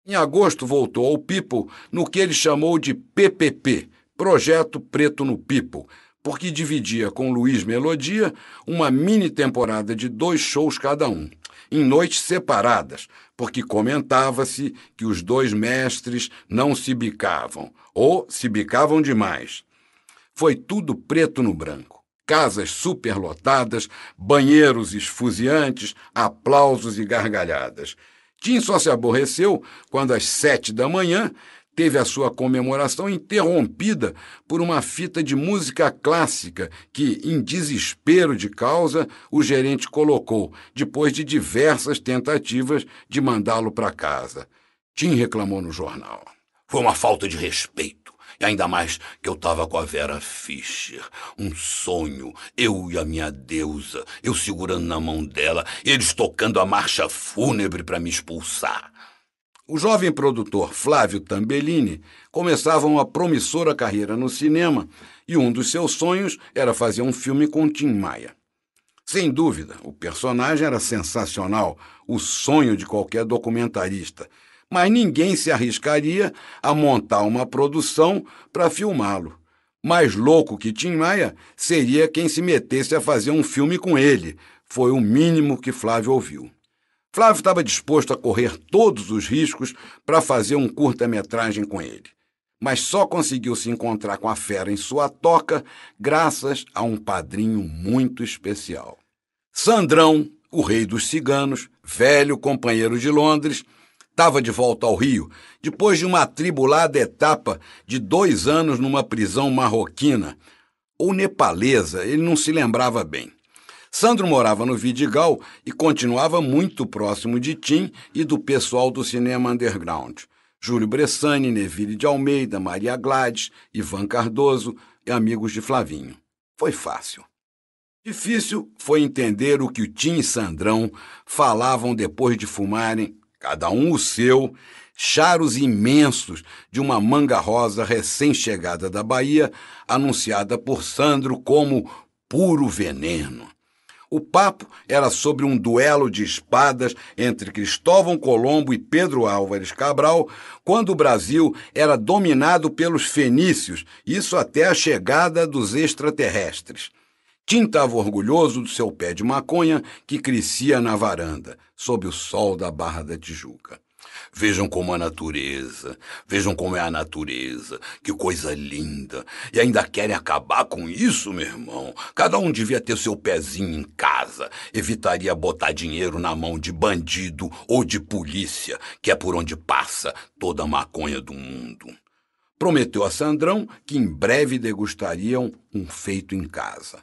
Em agosto voltou ao People no que ele chamou de PPP, Projeto Preto no People, porque dividia com Luiz Melodia uma mini temporada de 2 shows cada um, em noites separadas, porque comentava-se que os dois mestres não se bicavam, ou se bicavam demais. Foi tudo preto no branco. Casas superlotadas, banheiros esfuziantes, aplausos e gargalhadas. Tim só se aborreceu quando, às 7 da manhã, teve a sua comemoração interrompida por uma fita de música clássica que, em desespero de causa, o gerente colocou, depois de diversas tentativas de mandá-lo para casa. Tim reclamou no jornal. Foi uma falta de respeito. E ainda mais que eu estava com a Vera Fischer. Um sonho, eu e a minha deusa, eu segurando na mão dela, eles tocando a marcha fúnebre para me expulsar. O jovem produtor Flávio Tambellini começava uma promissora carreira no cinema e um dos seus sonhos era fazer um filme com Tim Maia. Sem dúvida, o personagem era sensacional, o sonho de qualquer documentarista, mas ninguém se arriscaria a montar uma produção para filmá-lo. Mais louco que Tim Maia seria quem se metesse a fazer um filme com ele. Foi o mínimo que Flávio ouviu. Flávio estava disposto a correr todos os riscos para fazer um curta-metragem com ele, mas só conseguiu se encontrar com a fera em sua toca graças a um padrinho muito especial. Sandrão, o rei dos ciganos, velho companheiro de Londres, estava de volta ao Rio, depois de uma atribulada etapa de 2 anos numa prisão marroquina, ou nepalesa, ele não se lembrava bem. Sandro morava no Vidigal e continuava muito próximo de Tim e do pessoal do cinema underground. Júlio Bressani, Neville de Almeida, Maria Gladys, Ivan Cardoso e amigos de Flavinho. Foi fácil. Difícil foi entender o que o Tim e Sandrão falavam depois de fumarem, cada um o seu, charos imensos de uma manga rosa recém-chegada da Bahia, anunciada por Sandro como puro veneno. O papo era sobre um duelo de espadas entre Cristóvão Colombo e Pedro Álvares Cabral, quando o Brasil era dominado pelos fenícios, isso até a chegada dos extraterrestres. Tim estava orgulhoso do seu pé de maconha que crescia na varanda, sob o sol da Barra da Tijuca. Vejam como vejam como é a natureza, que coisa linda. E ainda querem acabar com isso, meu irmão? Cada um devia ter seu pezinho em casa, evitaria botar dinheiro na mão de bandido ou de polícia, que é por onde passa toda a maconha do mundo. Prometeu a Sandrão que em breve degustariam um feito em casa.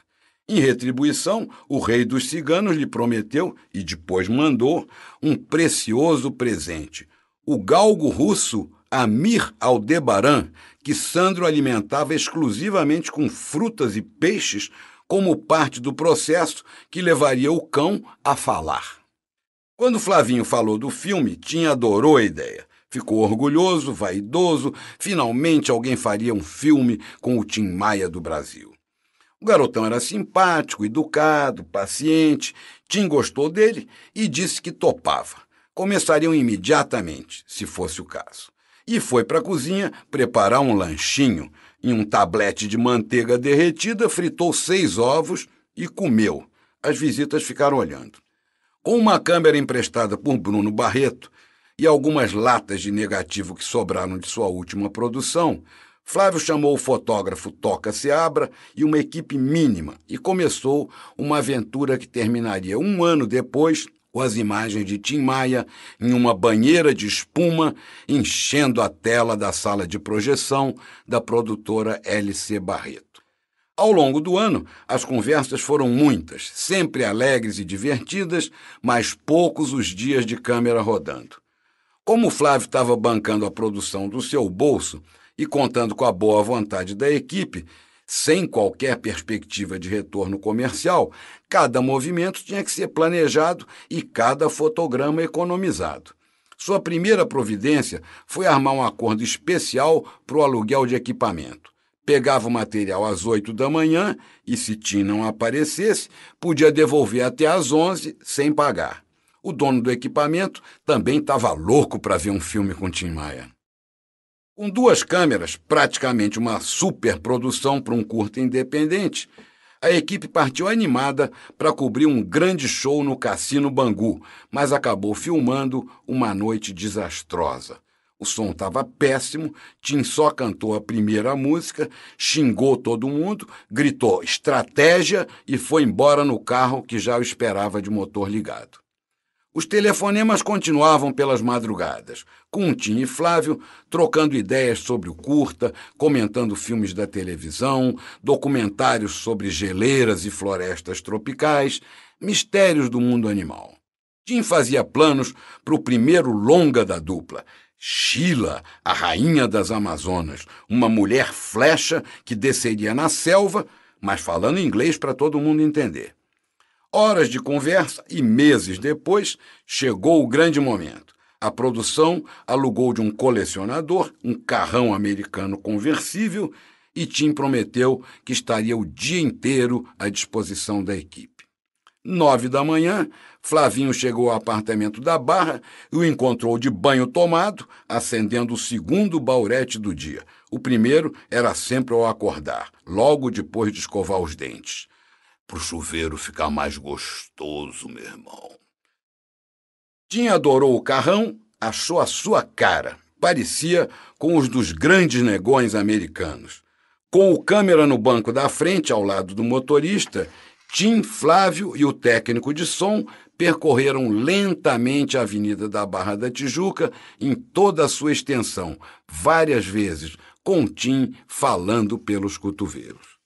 Em retribuição, o rei dos ciganos lhe prometeu, e depois mandou, um precioso presente, o galgo russo Amir Aldebaran, que Sandro alimentava exclusivamente com frutas e peixes como parte do processo que levaria o cão a falar. Quando Flavinho falou do filme, Tim adorou a ideia. Ficou orgulhoso, vaidoso, finalmente alguém faria um filme com o Tim Maia do Brasil. O garotão era simpático, educado, paciente. Tim gostou dele e disse que topava. Começariam imediatamente, se fosse o caso. E foi para a cozinha preparar um lanchinho. Em um tablete de manteiga derretida, fritou 6 ovos e comeu. As visitas ficaram olhando. Com uma câmera emprestada por Bruno Barreto e algumas latas de negativo que sobraram de sua última produção, Flávio chamou o fotógrafo Toca Seabra e uma equipe mínima e começou uma aventura que terminaria 1 ano depois com as imagens de Tim Maia em uma banheira de espuma enchendo a tela da sala de projeção da produtora LC Barreto. Ao longo do ano, as conversas foram muitas, sempre alegres e divertidas, mas poucos os dias de câmera rodando. Como o Flávio estava bancando a produção do seu bolso e contando com a boa vontade da equipe, sem qualquer perspectiva de retorno comercial, cada movimento tinha que ser planejado e cada fotograma economizado. Sua primeira providência foi armar um acordo especial para o aluguel de equipamento. Pegava o material às 8 da manhã e, se Tim não aparecesse, podia devolver até às 11 sem pagar. O dono do equipamento também estava louco para ver um filme com Tim Maia. Com 2 câmeras, praticamente uma superprodução para um curta independente, a equipe partiu animada para cobrir um grande show no Cassino Bangu, mas acabou filmando uma noite desastrosa. O som estava péssimo, Tim só cantou a primeira música, xingou todo mundo, gritou estratégia e foi embora no carro que já o esperava de motor ligado. Os telefonemas continuavam pelas madrugadas, com Tim e Flávio trocando ideias sobre o curta, comentando filmes da televisão, documentários sobre geleiras e florestas tropicais, mistérios do mundo animal. Tim fazia planos para o primeiro longa da dupla, Sheila, a rainha das Amazonas, uma mulher flecha que desceria na selva, mas falando inglês para todo mundo entender. Horas de conversa e meses depois, chegou o grande momento. A produção alugou de um colecionador um carrão americano conversível e Tim prometeu que estaria o dia inteiro à disposição da equipe. 9 da manhã, Flavinho chegou ao apartamento da Barra e o encontrou de banho tomado, acendendo o segundo baurete do dia. O primeiro era sempre ao acordar, logo depois de escovar os dentes. Pro chuveiro ficar mais gostoso, meu irmão. Tim adorou o carrão, achou a sua cara. Parecia com os dos grandes negões americanos. Com o câmera no banco da frente, ao lado do motorista, Tim, Flávio e o técnico de som percorreram lentamente a Avenida da Barra da Tijuca em toda a sua extensão, várias vezes, com Tim falando pelos cotovelos.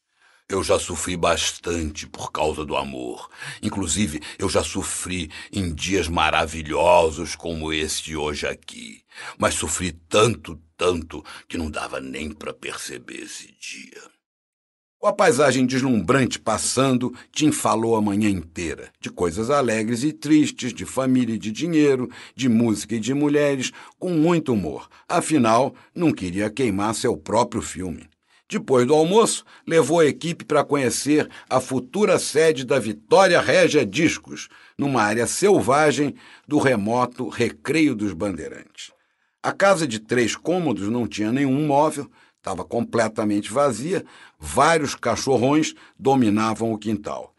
Eu já sofri bastante por causa do amor. Inclusive, eu já sofri em dias maravilhosos como esse de hoje aqui. Mas sofri tanto, que não dava nem para perceber esse dia. Com a paisagem deslumbrante passando, Tim falou a manhã inteira, de coisas alegres e tristes, de família e de dinheiro, de música e de mulheres, com muito humor. Afinal, não queria queimar seu próprio filme. Depois do almoço, levou a equipe para conhecer a futura sede da Vitória Régia Discos, numa área selvagem do remoto Recreio dos Bandeirantes. A casa de 3 cômodos não tinha nenhum móvel, estava completamente vazia, vários cachorrões dominavam o quintal.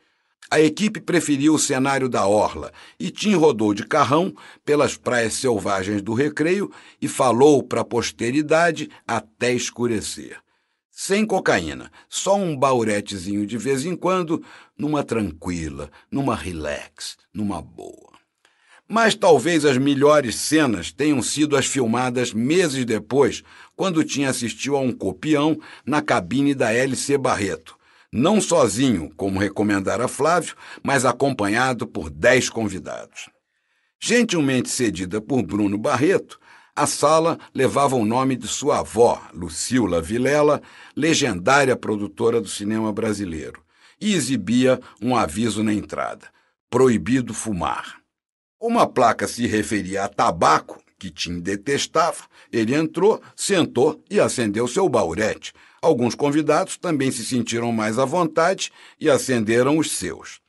A equipe preferiu o cenário da orla e Tim rodou de carrão pelas praias selvagens do Recreio e falou para a posteridade até escurecer. Sem cocaína, só um bauretezinho de vez em quando, numa tranquila, numa relax, numa boa. Mas talvez as melhores cenas tenham sido as filmadas meses depois, quando Tim assistiu a um copião na cabine da LC Barreto. Não sozinho, como recomendara Flávio, mas acompanhado por 10 convidados. Gentilmente cedida por Bruno Barreto, a sala levava o nome de sua avó, Lucila Vilela, legendária produtora do cinema brasileiro, e exibia um aviso na entrada: proibido fumar. Uma placa se referia a tabaco, que Tim detestava. Ele entrou, sentou e acendeu seu baurete. Alguns convidados também se sentiram mais à vontade e acenderam os seus.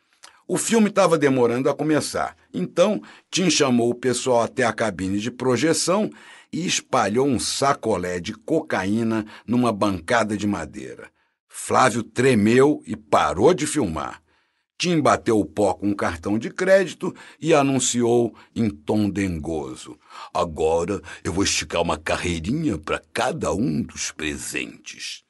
O filme estava demorando a começar, então Tim chamou o pessoal até a cabine de projeção e espalhou um sacolé de cocaína numa bancada de madeira. Flávio tremeu e parou de filmar. Tim bateu o pó com um cartão de crédito e anunciou em tom dengoso: agora eu vou esticar uma carreirinha para cada um dos presentes.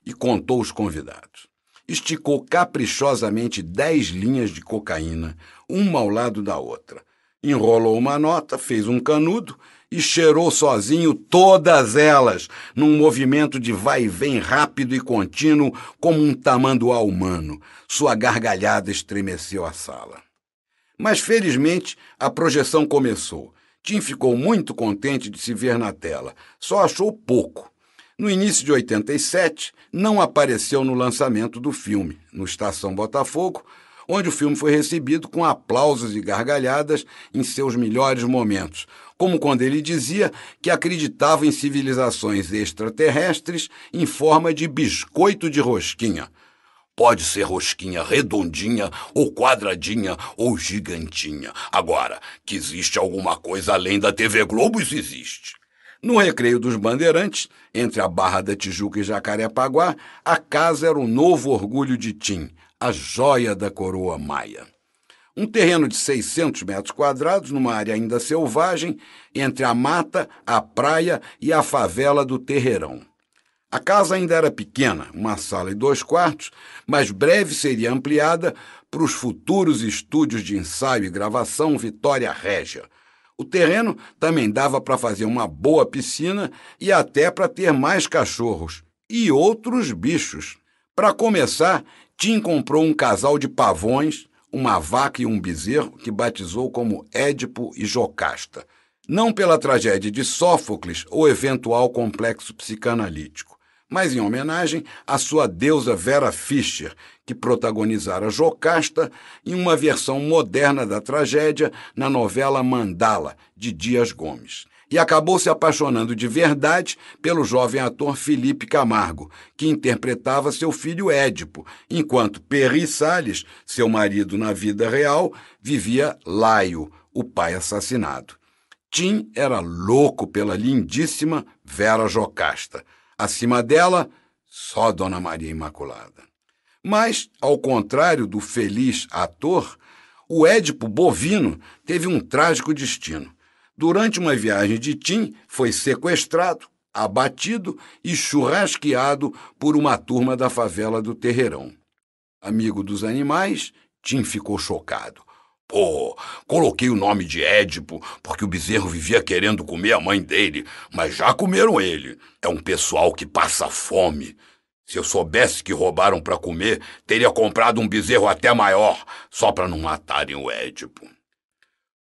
E contou os convidados. Esticou caprichosamente 10 linhas de cocaína, uma ao lado da outra. Enrolou uma nota, fez um canudo e cheirou sozinho todas elas, num movimento de vai e vem rápido e contínuo, como um tamanduá humano. Sua gargalhada estremeceu a sala. Mas, felizmente, a projeção começou. Tim ficou muito contente de se ver na tela. Só achou pouco. No início de 87, não apareceu no lançamento do filme, no Estação Botafogo, onde o filme foi recebido com aplausos e gargalhadas em seus melhores momentos, como quando ele dizia que acreditava em civilizações extraterrestres em forma de biscoito de rosquinha. Pode ser rosquinha redondinha, ou quadradinha, ou gigantinha. Agora, que existe alguma coisa além da TV Globo, isso existe. No Recreio dos Bandeirantes, entre a Barra da Tijuca e Jacarepaguá, a casa era o novo orgulho de Tim, a joia da coroa maia. Um terreno de 600 metros quadrados, numa área ainda selvagem, entre a mata, a praia e a favela do Terreirão. A casa ainda era pequena, uma sala e 2 quartos, mas breve seria ampliada para os futuros estúdios de ensaio e gravação Vitória Régia. O terreno também dava para fazer uma boa piscina e até para ter mais cachorros e outros bichos. Para começar, Tim comprou um casal de pavões, uma vaca e um bezerro que batizou como Édipo e Jocasta, não pela tragédia de Sófocles ou eventual complexo psicanalítico, mas em homenagem à sua deusa Vera Fischer, que protagonizara Jocasta em uma versão moderna da tragédia na novela Mandala, de Dias Gomes. E acabou se apaixonando de verdade pelo jovem ator Felipe Camargo, que interpretava seu filho Édipo, enquanto Perry Salles, seu marido na vida real, vivia Laio, o pai assassinado. Tim era louco pela lindíssima Vera Jocasta. Acima dela, só Dona Maria Imaculada. Mas, ao contrário do feliz ator, o Édipo bovino teve um trágico destino. Durante uma viagem de Tim, foi sequestrado, abatido e churrasqueado por uma turma da favela do Terreirão. Amigo dos animais, Tim ficou chocado. Pô, coloquei o nome de Édipo porque o bezerro vivia querendo comer a mãe dele, mas já comeram ele. É um pessoal que passa fome. Se eu soubesse que roubaram para comer, teria comprado um bezerro até maior, só para não matarem o Édipo.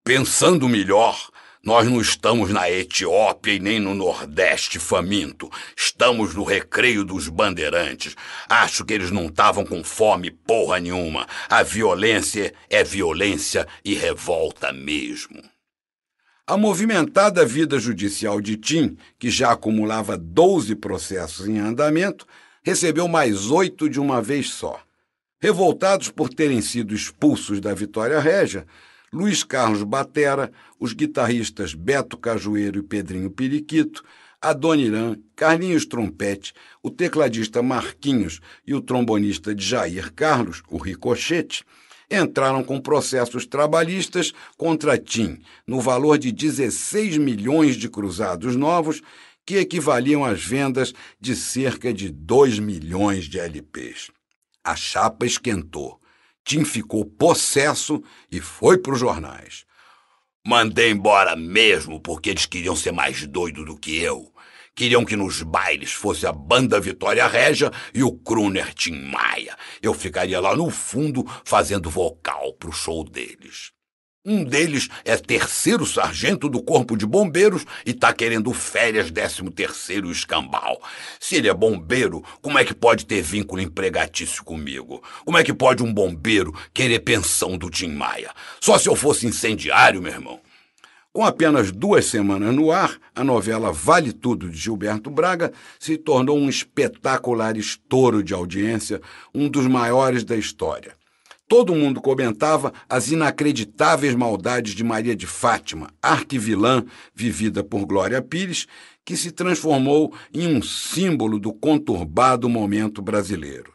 Pensando melhor, nós não estamos na Etiópia e nem no Nordeste faminto. Estamos no Recreio dos Bandeirantes. Acho que eles não estavam com fome porra nenhuma. A violência é violência e revolta mesmo. A movimentada vida judicial de Tim, que já acumulava 12 processos em andamento, recebeu mais 8 de uma vez só. Revoltados por terem sido expulsos da Vitória Régia, Luiz Carlos Batera, os guitarristas Beto Cajueiro e Pedrinho Periquito, Adoniran, Carlinhos Trompete, o tecladista Marquinhos e o trombonista Jair Carlos, o Ricochete, entraram com processos trabalhistas contra Tim, no valor de 16 milhões de cruzados novos, que equivaliam às vendas de cerca de 2 milhões de LPs. A chapa esquentou. Tim ficou possesso e foi para os jornais. Mandei embora mesmo porque eles queriam ser mais doidos do que eu. Queriam que nos bailes fosse a banda Vitória Régia e o crooner Tim Maia. Eu ficaria lá no fundo fazendo vocal pro show deles. Um deles é 3º sargento do Corpo de Bombeiros e tá querendo férias 13º escambau. Se ele é bombeiro, como é que pode ter vínculo empregatício comigo? Como é que pode um bombeiro querer pensão do Tim Maia? Só se eu fosse incendiário, meu irmão. Com apenas 2 semanas no ar, a novela Vale Tudo, de Gilberto Braga, se tornou um espetacular estouro de audiência, um dos maiores da história. Todo mundo comentava as inacreditáveis maldades de Maria de Fátima, arquivilã vivida por Glória Pires, que se transformou em um símbolo do conturbado momento brasileiro.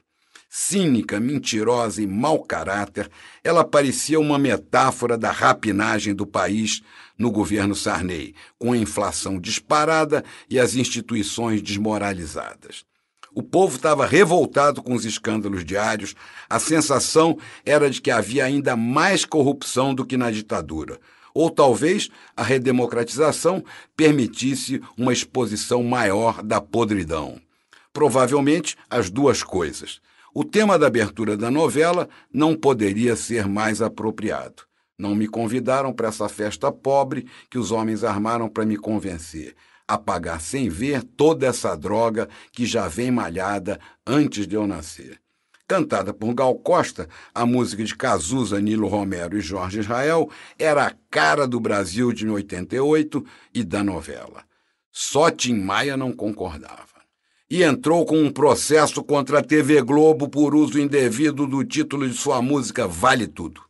Cínica, mentirosa e mau caráter, ela parecia uma metáfora da rapinagem do país no governo Sarney, com a inflação disparada e as instituições desmoralizadas. O povo estava revoltado com os escândalos diários, a sensação era de que havia ainda mais corrupção do que na ditadura. Ou talvez a redemocratização permitisse uma exposição maior da podridão. Provavelmente as duas coisas. O tema da abertura da novela não poderia ser mais apropriado. Não me convidaram para essa festa pobre que os homens armaram para me convencer a pagar sem ver toda essa droga que já vem malhada antes de eu nascer. Cantada por Gal Costa, a música de Cazuza, Nilo Romero e Jorge Israel era a cara do Brasil de 88 e da novela. Só Tim Maia não concordava. e entrou com um processo contra a TV Globo por uso indevido do título de sua música Vale Tudo.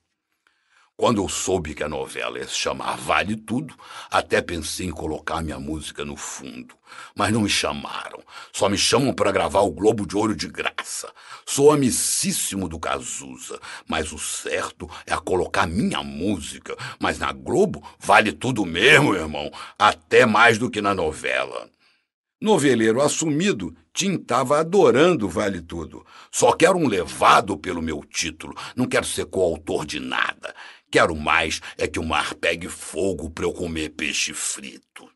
Quando eu soube que a novela ia se chamar Vale Tudo, até pensei em colocar minha música no fundo. Mas não me chamaram. Só me chamam para gravar o Globo de Ouro de graça. Sou amicíssimo do Cazuza, mas o certo é a colocar minha música. Mas na Globo vale tudo mesmo, irmão. Até mais do que na novela. Noveleiro assumido, Tim estava adorando Vale Tudo. Só quero um levado pelo meu título. Não quero ser coautor de nada. Quero mais é que o mar pegue fogo para eu comer peixe frito.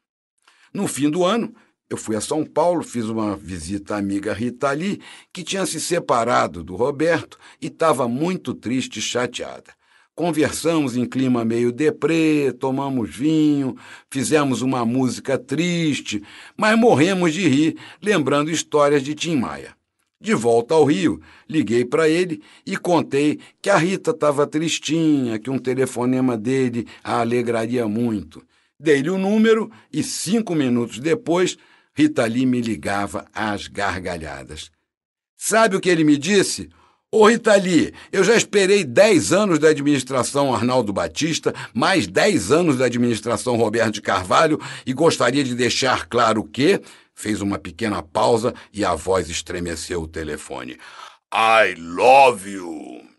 No fim do ano, eu fui a São Paulo, fiz uma visita à amiga Rita Lee, que tinha se separado do Roberto e estava muito triste e chateada. Conversamos em clima meio deprê, tomamos vinho, fizemos uma música triste, mas morremos de rir, lembrando histórias de Tim Maia. De volta ao Rio, liguei para ele e contei que a Rita estava tristinha, que um telefonema dele a alegraria muito. Dei-lhe o número e 5 minutos depois, Rita Lee me ligava às gargalhadas. Sabe o que ele me disse? Ô Rita Lee, eu já esperei 10 anos da administração Arnaldo Batista, mais 10 anos da administração Roberto de Carvalho e gostaria de deixar claro que... Fez uma pequena pausa e a voz estremeceu o telefone. I love you!